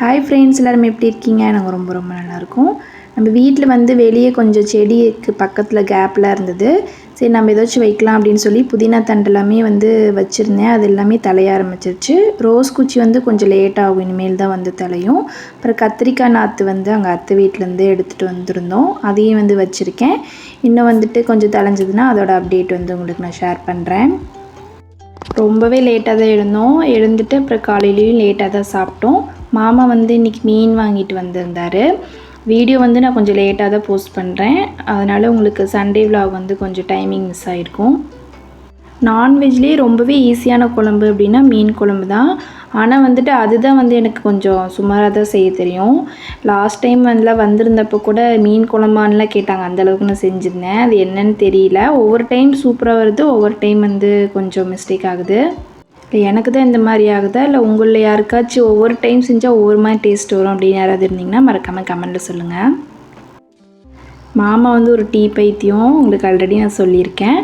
Hi friends, எல்லோரும் எப்படி இருக்கீங்க? நாங்கள் ரொம்ப ரொம்ப நல்லாயிருக்கோம். நம்ம வீட்டில் வந்து வெளியே கொஞ்சம் செடிக்கு பக்கத்தில் கேப்லாம் இருந்தது. சரி நம்ம ஏதாச்சும் வைக்கலாம் அப்படின்னு சொல்லி புதினா தண்டு எல்லாமே வந்து வச்சுருந்தேன். அது எல்லாமே தலைய ஆரம்பிச்சிருச்சு. ரோஸ் குச்சி வந்து கொஞ்சம் லேட் ஆகும், இனிமேல் தான் வந்து தலையும். அப்புறம் கத்திரிக்காய் நாற்று வந்து அங்கே அத்தை வீட்டிலேருந்து எடுத்துகிட்டு வந்திருந்தோம். அதையும் வந்து வச்சுருக்கேன். இன்னும் வந்துட்டு கொஞ்சம் தலைஞ்சதுன்னா அதோட அப்டேட் வந்து உங்களுக்கு நான் ஷேர் பண்ணுறேன். ரொம்பவே லேட்டாக தான் எழுந்துட்டு அப்புறம் காலையிலையும் லேட்டாக தான் சாப்பிட்டோம். மாமா வந்து இன்றைக்கி மீன் வாங்கிட்டு வந்திருந்தார். வீடியோ வந்து நான் கொஞ்சம் லேட்டாக தான் போஸ்ட் பண்ணுறேன். அதனால் உங்களுக்கு சண்டே விலாக் வந்து கொஞ்சம் டைமிங் மிஸ் ஆகிருக்கும். நான்வெஜ்லேயே ரொம்பவே ஈஸியான குழம்பு அப்படின்னா மீன் குழம்பு தான். ஆனால் வந்துட்டு அதுதான் வந்து எனக்கு கொஞ்சம் சுமாராக தான் செய்ய தெரியும். லாஸ்ட் டைம் வந்திருந்தப்போ கூட மீன் குழம்பான்லாம் கேட்டாங்க. அந்தளவுக்கு நான் செஞ்சுருந்தேன். அது என்னன்னு தெரியல. ஒவ்வொரு டைம் சூப்பராக வருது, ஒவ்வொரு டைம் வந்து கொஞ்சம் மிஸ்டேக் ஆகுது. இல்லை எனக்கு தான் இந்த மாதிரி ஆகுதா, இல்லை உங்களில் யாருக்காச்சும் ஒவ்வொரு டைம் செஞ்சால் ஒவ்வொரு மாதிரி டேஸ்ட் வரும் அப்படின்னு யாராவது இருந்தீங்கன்னா மறக்காமல் கமெண்ட்டில் சொல்லுங்கள். மாமா வந்து ஒரு டீ பைத்தியம், உங்களுக்கு ஆல்ரெடி நான் சொல்லியிருக்கேன்.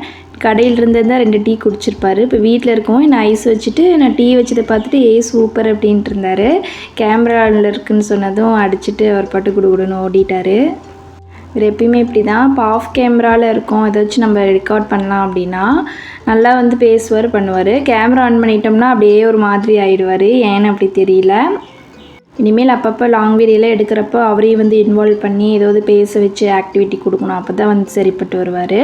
கடையில் இருந்தது தான் 2 டீ குடிச்சிருப்பாரு. இப்போ வீட்டில் இருக்கவும் நான் ஐஸ் வச்சுட்டு நான் டீ வச்சதை பார்த்துட்டு சூப்பர் அப்படின்ட்டு இருந்தார். கேமராவில் இருக்குதுன்னு சொன்னதும் அடிச்சுட்டு அவர் பாட்டு குடுகுடுன்னு ஓடிட்டார். இவர் எப்பயுமே இப்படி தான். இப்போ ஆஃப் கேமராவில் இருக்கோம், ஏதாச்சும் நம்ம ரெக்கார்ட் பண்ணலாம் அப்படின்னா நல்லா வந்து பேசுவார், பண்ணுவார். கேமரா ஆன் பண்ணிட்டோம்னா அப்படியே ஒரு மாதிரி ஆகிடுவார். ஏன்னு அப்படி தெரியல. இனிமேல் அப்பப்போ லாங் வீடியோலாம் எடுக்கிறப்போ அவரையும் வந்து இன்வால்வ் பண்ணி ஏதாவது பேச வச்சு ஆக்டிவிட்டி கொடுக்கணும். அப்போ தான் வந்து சரிப்பட்டு வருவார்.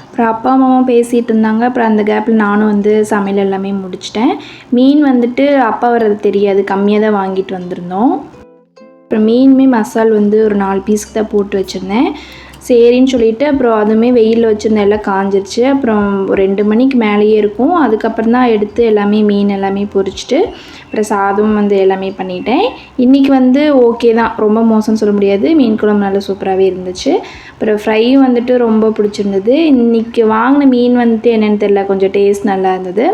அப்புறம் அப்பா அம்மாவும் பேசிகிட்டு இருந்தாங்க. அப்புறம் அந்த கேப்பில் நானும் வந்து சமையல் எல்லாமே முடிச்சிட்டேன். மீன் வந்துட்டு அப்பா வர்றது தெரியாது, கம்மியாக தான் வாங்கிட்டு வந்திருந்தோம். அப்புறம் மீனுமே மசால் வந்து ஒரு 4 பீஸ்க்கு தான் போட்டு வச்சுருந்தேன். சரின்னு சொல்லிவிட்டு அப்புறம் அதுவுமே வெயிலில் வச்சுருந்தேன், எல்லாம் காஞ்சிருச்சு. அப்புறம் ஒரு 2 மணிக்கு மேலேயே இருக்கும். அதுக்கப்புறம் தான் எடுத்து எல்லாமே மீன் எல்லாமே பொரிச்சிட்டு அப்புறம் சாதம் வந்து எல்லாமே பண்ணிட்டேன். இன்றைக்கி வந்து ஓகே தான், ரொம்ப மோசம்னு சொல்ல முடியாது. மீன் குழம்பு நல்லா சூப்பராகவே இருந்துச்சு. அப்புறம் ஃப்ரையும் வந்துட்டு ரொம்ப பிடிச்சிருந்தது. இன்றைக்கி வாங்கின மீன் வந்துட்டு என்னென்னு தெரியல, கொஞ்சம் டேஸ்ட் நல்லா இருந்தது.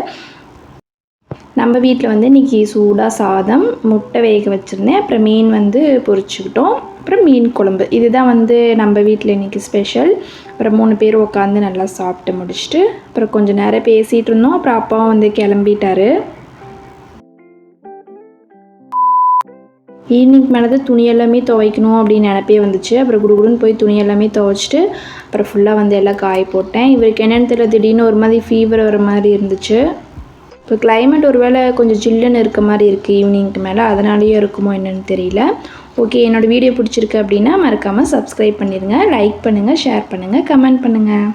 நம்ம வீட்டில் வந்து இன்றைக்கி சூடாக சாதம், முட்டை வேக வச்சுருந்தேன். அப்புறம் மீன் வந்து பொரிச்சுக்கிட்டோம். அப்புறம் மீன் குழம்பு, இதுதான் வந்து நம்ம வீட்டில் இன்றைக்கி ஸ்பெஷல். அப்புறம் 3 பேர் உட்காந்து நல்லா சாப்பிட்டு முடிச்சுட்டு அப்புறம் கொஞ்சம் நேரம் பேசிகிட்டு இருந்தோம். அப்புறம் அப்பாவும் வந்து கிளம்பிட்டார். ஈவினிங் மேலே தான் துணி எல்லாமே துவைக்கணும் அப்படின்னு நினப்பே வந்துச்சு. அப்புறம் குடுகுடுன்னு போய் துணி எல்லாமே துவைச்சிட்டு அப்புறம் ஃபுல்லாக வந்து எல்லாம் காய போட்டேன். இவருக்கு என்னென்னு தெரியல, திடீர்னு ஒரு மாதிரி ஃபீவர் வர மாதிரி இருந்துச்சு. இப்போ கிளைமேட் ஒரு வேளை கொஞ்சம் ஜில்லுன்னு இருக்க மாதிரி இருக்குது ஈவினிங்க்கு மேலே, அதனாலேயே இருக்குமோ என்னென்னு தெரியல. ஓகே, என்னோடய வீடியோ பிடிச்சிருக்கு அப்படின்னா மறக்காமல் சப்ஸ்கிரைப் பண்ணிடுங்க, லைக் பண்ணுங்கள், ஷேர் பண்ணுங்கள், கமெண்ட் பண்ணுங்கள்.